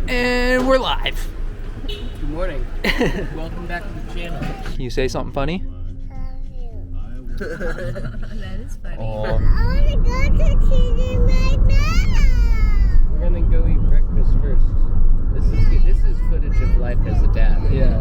And we're live. Good morning. Welcome back to the channel. Can you say something funny? That is funny. Oh. I want to go to TV right now. We're gonna go eat breakfast first. This is footage of life as a dad. Yeah,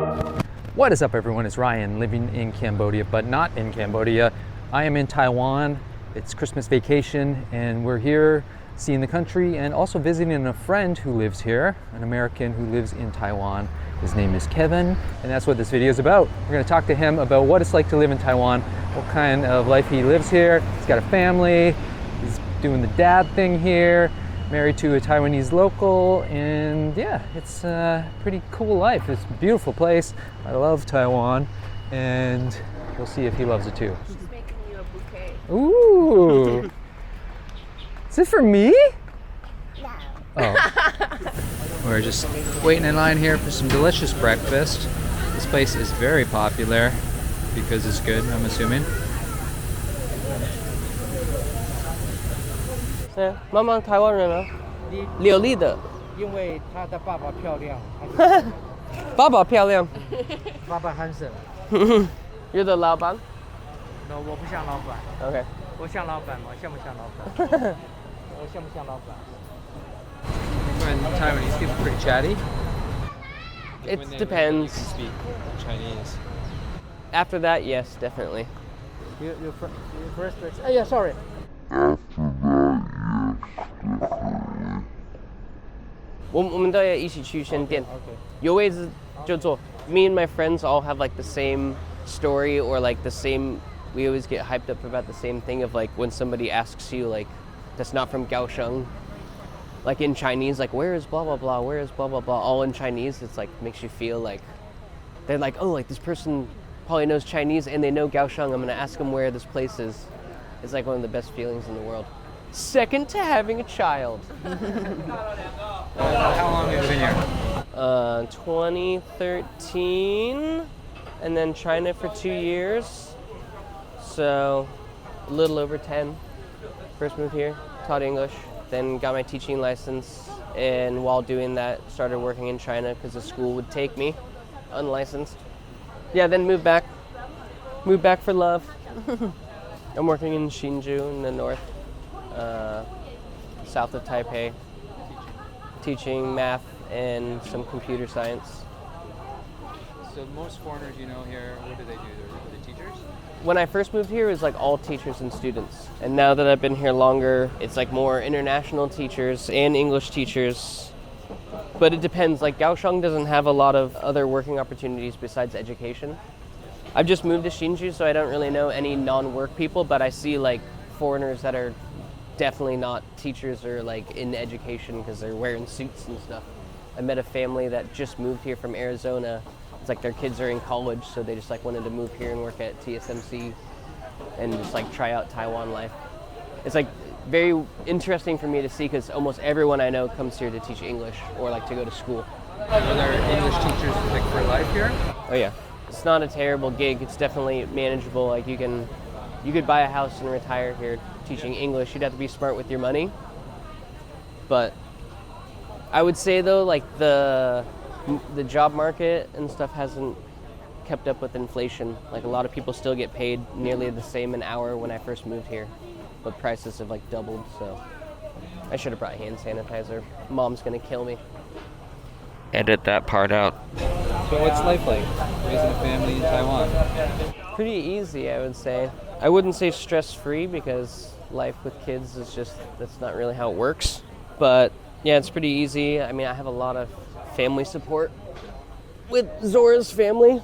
right. What is up, everyone? It's Ryan, living in Cambodia, but not in Cambodia. I am in Taiwan. It's Christmas vacation, and we're here seeing the country and also visiting a friend who lives here, an American who lives in Taiwan. His name is Kevin, and that's what this video is about. We're going to talk to him about what it's like to live in Taiwan, what kind of life he lives here. He's got a family, he's doing the dad thing here, married to a Taiwanese local, and yeah, it's a pretty cool life. It's a beautiful place. I love Taiwan, and we'll see if he loves it too. She's making you a bouquet. Ooh! Is it for me? No. Oh. We're just waiting in line here for some delicious breakfast. This place is very popular because it's good, I'm assuming. 是妈妈台湾人啊，柳丽的，因为他的爸爸漂亮，爸爸漂亮。爸爸handsome。 You're the 老板。No， 我不像老板。 Okay. 我像老板吗？像不像老板？我像不像老板？ When Taiwanese people are pretty chatty. It depends. Speak Chinese. After that, yes, definitely. You first. Oh yeah, sorry. After that, yes. 我们都要一起去先店，有位置就坐。Me and my friends all have like the same story or like the same. We always get hyped up about the same thing of like when somebody asks you like, that's not from Kaohsiung. Like in Chinese, like where is blah blah blah, where is blah blah blah, all in Chinese. It's like makes you feel like they're like, oh, like this person probably knows Chinese and they know Kaohsiung. I'm gonna ask them where this place is. It's like one of the best feelings in the world. Second to having a child. How long have you been here? 2013, and then China for 2 years. So a little over 10. First moved here, taught English. Then got my teaching license, and while doing that, started working in China because the school would take me, unlicensed. Yeah, then moved back for love. I'm working in Hsinchu in the north, south of Taipei, teaching math and some computer science. So most foreigners you know here, what do? They're teachers? When I first moved here, it was like all teachers and students. And now that I've been here longer, it's like more international teachers and English teachers. But it depends, like Kaohsiung doesn't have a lot of other working opportunities besides education. I've just moved to Hsinchu, so I don't really know any non-work people, but I see like foreigners that are definitely not teachers or like in education because they're wearing suits and stuff. I met a family that just moved here from Arizona. It's like their kids are in college, so they just like wanted to move here and work at TSMC and just like try out Taiwan life. It's like very interesting for me to see because almost everyone I know comes here to teach English or like to go to school. Are there English teachers like for life here? Oh yeah, it's not a terrible gig. It's definitely manageable. Like you could buy a house and retire here teaching English. You'd have to be smart with your money. But I would say though, like the job market and stuff hasn't kept up with inflation. Like a lot of people still get paid nearly the same an hour when I first moved here, but prices have like doubled, so I should have brought hand sanitizer. Mom's gonna kill me. Edit that part out. So what's life like, raising a family in Taiwan? Pretty easy, I would say. I wouldn't say stress-free because life with kids is just, that's not really how it works. But yeah, it's pretty easy. I mean, I have a lot of family support with Zora's family,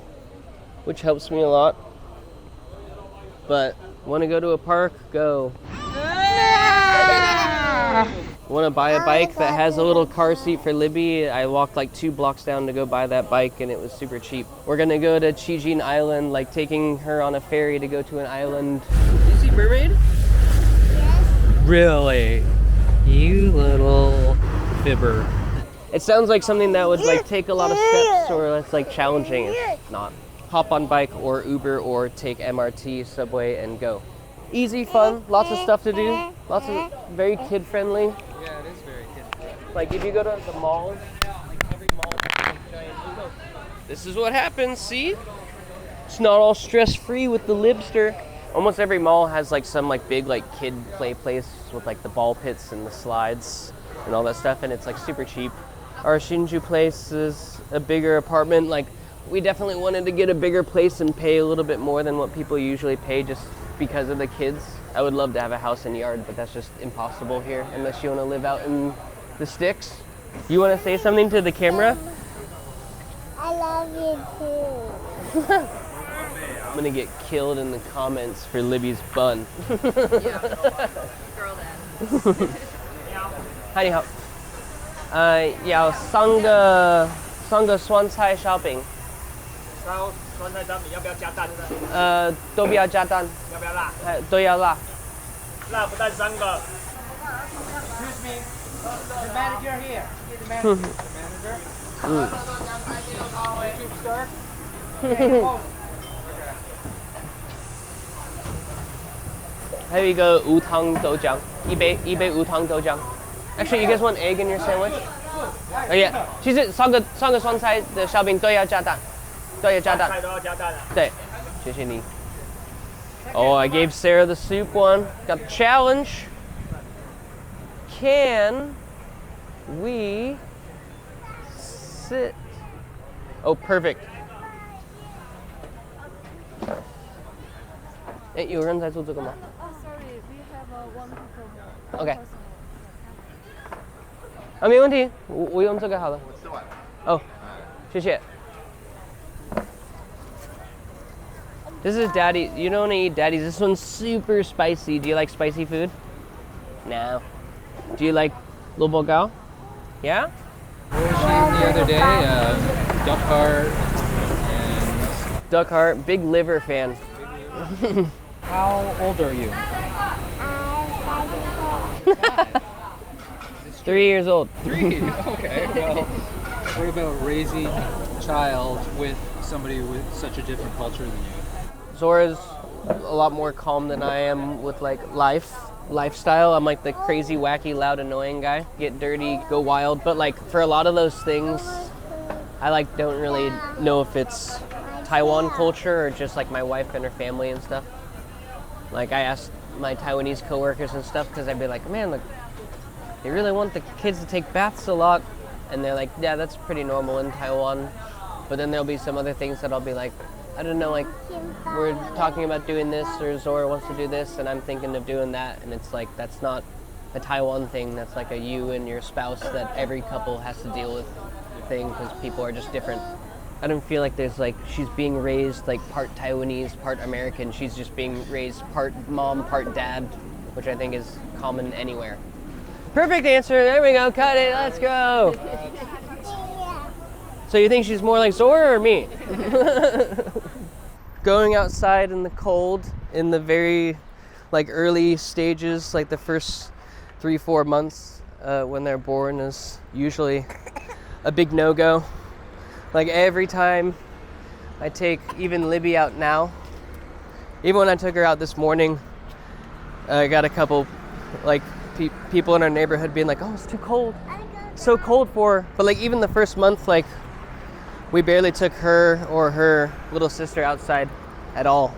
which helps me a lot. But want to go to a park? Go. Want to buy a bike that has a little car seat for Libby? I walked like 2 blocks down to go buy that bike and it was super cheap. We're gonna go to Chijin Island, like taking her on a ferry to go to an island. You see mermaid? Yes. Really? You little fibber. It sounds like something that would like take a lot of steps or it's like challenging. It's not. Hop on bike or Uber or take MRT, subway and go. Easy, fun, lots of stuff to do. Lots of very kid friendly. Yeah, it is very kid-friendly. Like if you go to the malls, like every mall has like giant windows. This is what happens, see? It's not all stress-free with the Libster. Almost every mall has like some like big like kid play place with like the ball pits and the slides and all that stuff, and it's like super cheap. Our Shinju place is a bigger apartment. Like we definitely wanted to get a bigger place and pay a little bit more than what people usually pay just because of the kids. I would love to have a house and yard, but that's just impossible here unless you want to live out in the sticks. You want to say something to the camera? I love you too. I'm gonna get killed in the comments for Libby's bun. Girl dad. 嗨，你好。要三个酸菜烧饼。酸菜烧饼要不要加蛋呢？都不要加蛋。要不要辣？都要辣。辣不但3个。Excuse me, the manager here. The manager. Manager. 还有一个无糖豆浆，一杯无糖豆浆。Actually, you guys want egg in your sandwich? Oh yeah. 其实三个酸菜的烧饼都要加蛋，都要加蛋。菜都要加蛋啊。对，谢谢你。Oh, I gave Sarah the soup one. Got the challenge. Can we sit? Oh, perfect. 哎，有人在做这个吗？ Sorry, we have one people. OK。啊，没问题，我用这个好了。我吃完了。哦，谢谢。This is Daddy. You don't want to eat Daddy's. This one's super spicy. Do you like spicy food? No. Do you like lo bogao? Yeah? What was she the other day? Duck heart and... Duck heart, big liver fan. How old are you? 3 years old. 3? Okay, well, what about raising a child with somebody with such a different culture than you? Zora's a lot more calm than I am with like lifestyle. I'm like the crazy, wacky, loud, annoying guy. Get dirty, go wild. But like for a lot of those things, I like don't really know if it's Taiwan culture or just like my wife and her family and stuff. Like I asked my Taiwanese coworkers and stuff because I'd be like, man, look, they really want the kids to take baths a lot, and they're like, yeah, that's pretty normal in Taiwan. But then there'll be some other things that I'll be like, I don't know, like we're talking about doing this or Zora wants to do this and I'm thinking of doing that, and it's like that's not a Taiwan thing. That's like a you and your spouse that every couple has to deal with thing because people are just different. I don't feel like there's like she's being raised like part Taiwanese, part American. She's just being raised part mom, part dad, which I think is common anywhere. Perfect answer. There we go. Cut it. Let's go. So you think she's more like Zora or me? Going outside in the cold in the very like early stages, like the first 3-4 months when they're born is usually a big no-go. Like every time I take even Libby out now, even when I took her out this morning, I got a couple like people in our neighborhood being like, oh, it's too cold. It's so cold for her. But like even the first month, like we barely took her or her little sister outside at all.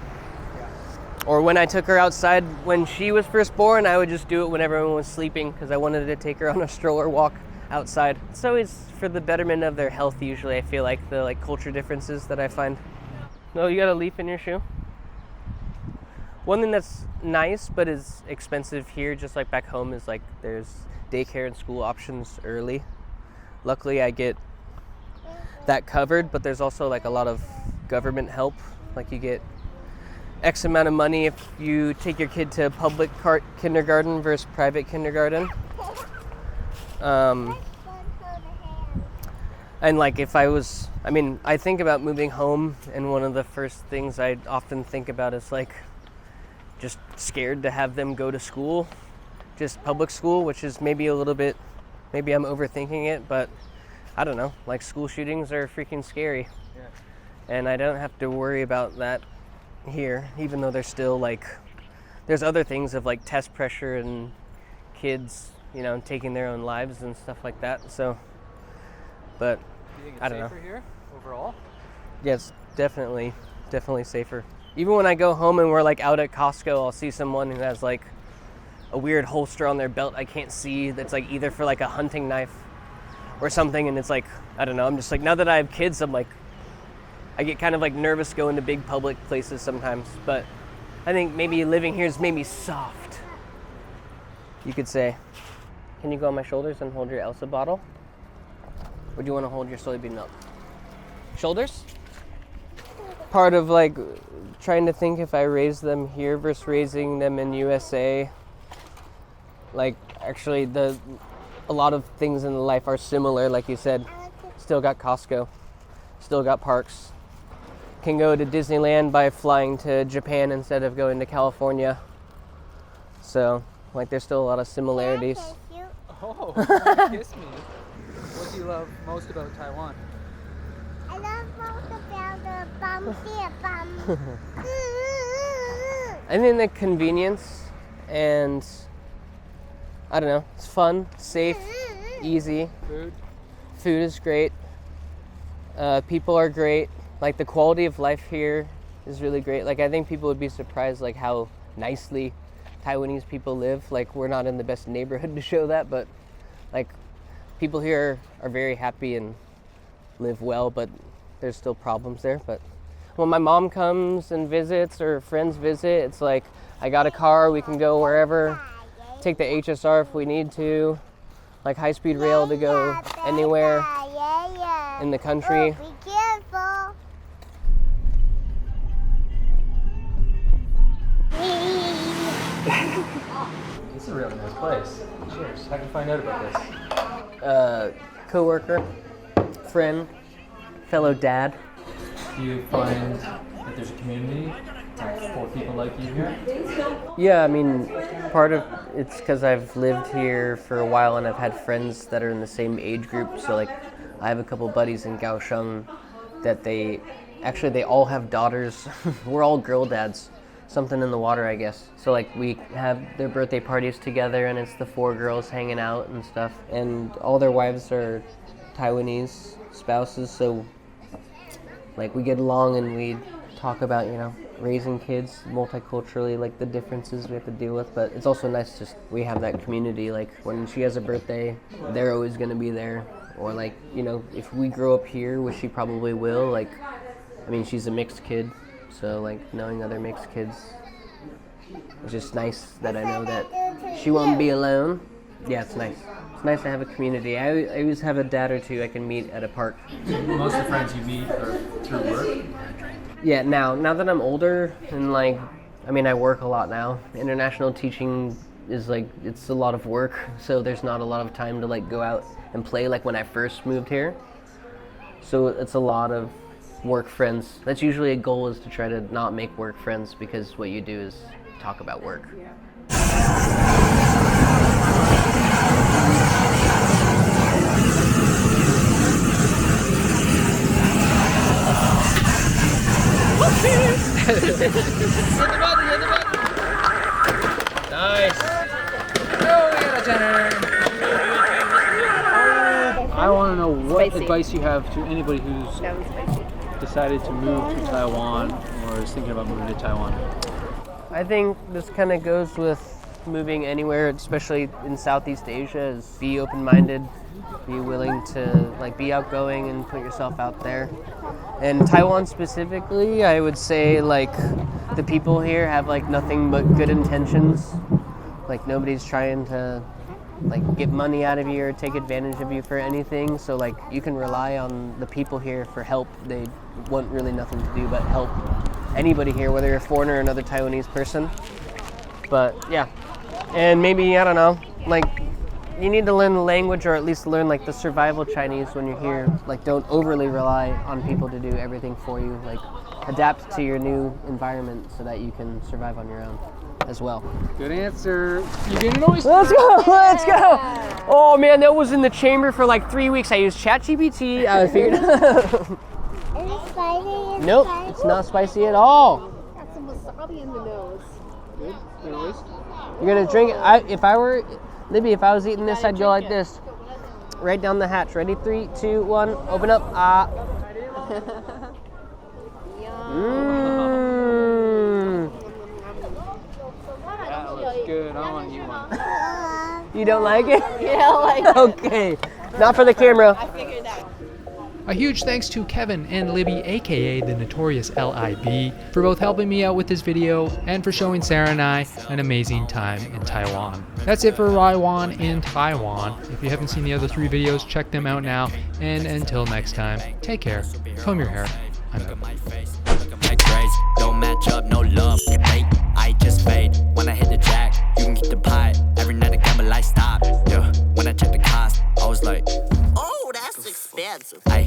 Or when I took her outside when she was first born, I would just do it when everyone was sleeping because I wanted to take her on a stroller walk outside. It's always for the betterment of their health usually, I feel like, the like culture differences that I find. No, you got a leaf in your shoe? One thing that's nice but is expensive here, just like back home, is like there's daycare and school options early. Luckily I get that covered, but there's also like a lot of government help. Like you get X amount of money if you take your kid to public kindergarten versus private kindergarten. And like if I think about moving home, and one of the first things I often think about is like just scared to have them go to school, just public school, which is maybe a little bit, maybe I'm overthinking it, but I don't know, like school shootings are freaking scary. Yeah. And I don't have to worry about that here, even though they're still like there's other things of like test pressure and kids, you know, taking their own lives and stuff like that. So, but You think it's I don't know. safer here overall? yes, definitely safer. Even when I go home and we're like out at Costco, I'll see someone who has like a weird holster on their belt I can't see that's like either for like a hunting knife or something, and it's like, I don't know, I'm just like, now that I have kids, I'm like, I get kind of like nervous going to big public places sometimes, but I think maybe living here has made me soft, you could say. Can you go on my shoulders and hold your Elsa bottle? Or do you want to hold your soybean milk? Shoulders? Part of like trying to think if I raise them here versus raising them in USA. Like actually a lot of things in life are similar, like you said. Still got Costco, still got parks. Can go to Disneyland by flying to Japan instead of going to California. So like there's still a lot of similarities. Oh, kiss me. What do you love most about Taiwan? I love most about the bum deer bum. I think the convenience, and I don't know, it's fun, safe, easy. Food is great. People are great. Like the quality of life here is really great. Like I think people would be surprised like how nicely Taiwanese people live. Like we're not in the best neighborhood to show that, but like people here are very happy and live well, but there's still problems there. But when my mom comes and visits or friends visit, it's like I got a car, we can go wherever, take the HSR if we need to, like high-speed rail to go anywhere in the country. Be careful. This is a really nice place. Cheers. How'd you find out about this? Co-worker, friend, fellow dad. Do you find that there's a community for people like you here? Yeah, I mean, part of it's because I've lived here for a while and I've had friends that are in the same age group. So like, I have a couple buddies in Kaohsiung that they all have daughters. We're all girl dads. Something in the water, I guess. So like we have their birthday parties together and it's the 4 girls hanging out and stuff. And all their wives are Taiwanese spouses, so like we get along and we talk about, you know, raising kids multiculturally, like the differences we have to deal with. But it's also nice just we have that community. Like when she has a birthday, they're always gonna be there. Or like, you know, if we grow up here, which she probably will, like, I mean, she's a mixed kid. So like knowing other mixed kids, it's just nice that I know that she won't be alone. Yeah, it's nice. It's nice to have a community. I always have a dad or two I can meet at a park. Most of the friends you meet are through work? Yeah, now that I'm older and like, I mean, I work a lot now. International teaching is like, it's a lot of work. So there's not a lot of time to like go out and play like when I first moved here. So it's a lot of work friends. That's usually a goal, is to try to not make work friends, because what you do is talk about work. Nice. I want to know what advice you have to anybody who's decided to move to Taiwan or is thinking about moving to Taiwan. I think this kind of goes with moving anywhere, especially in Southeast Asia, is be open-minded, be willing to like be outgoing and put yourself out there. And Taiwan specifically, I would say like the people here have like nothing but good intentions. Like nobody's trying to like get money out of you or take advantage of you for anything. So like you can rely on the people here for help. They want really nothing to do but help anybody here, whether you're a foreigner or another Taiwanese person. But yeah, and maybe, I don't know, like you need to learn the language, or at least learn like the survival Chinese when you're here. Like don't overly rely on people to do everything for you. Like adapt to your new environment so that you can survive on your own as well. Good answer. You get an oyster. Let's go, let's go. Oh man, that was in the chamber for like 3 weeks. I used ChatGPT. I figured Is it spicy? Nope, it's not spicy at all. Got some wasabi in the nose. Good. noise? You're gonna drink it. If I were Libby, if I was eating this, I'd go like this. Right down the hatch. Ready? 3, 2, 1. Open up. Ah. Mmm. That looks good. I want to eat one. You don't like it? Yeah, like Okay. Not for the camera. figured out. A huge thanks to Kevin and Libby, aka the Notorious LIB, for both helping me out with this video and for showing Sarah and I an amazing time in Taiwan. That's it for Raiwan in Taiwan. If you haven't seen the other 3 videos, check them out now. And until next time, take care, comb your hair. I'm out. Don't match up, no love. I just fade when I hit the jack. You can keep the pot.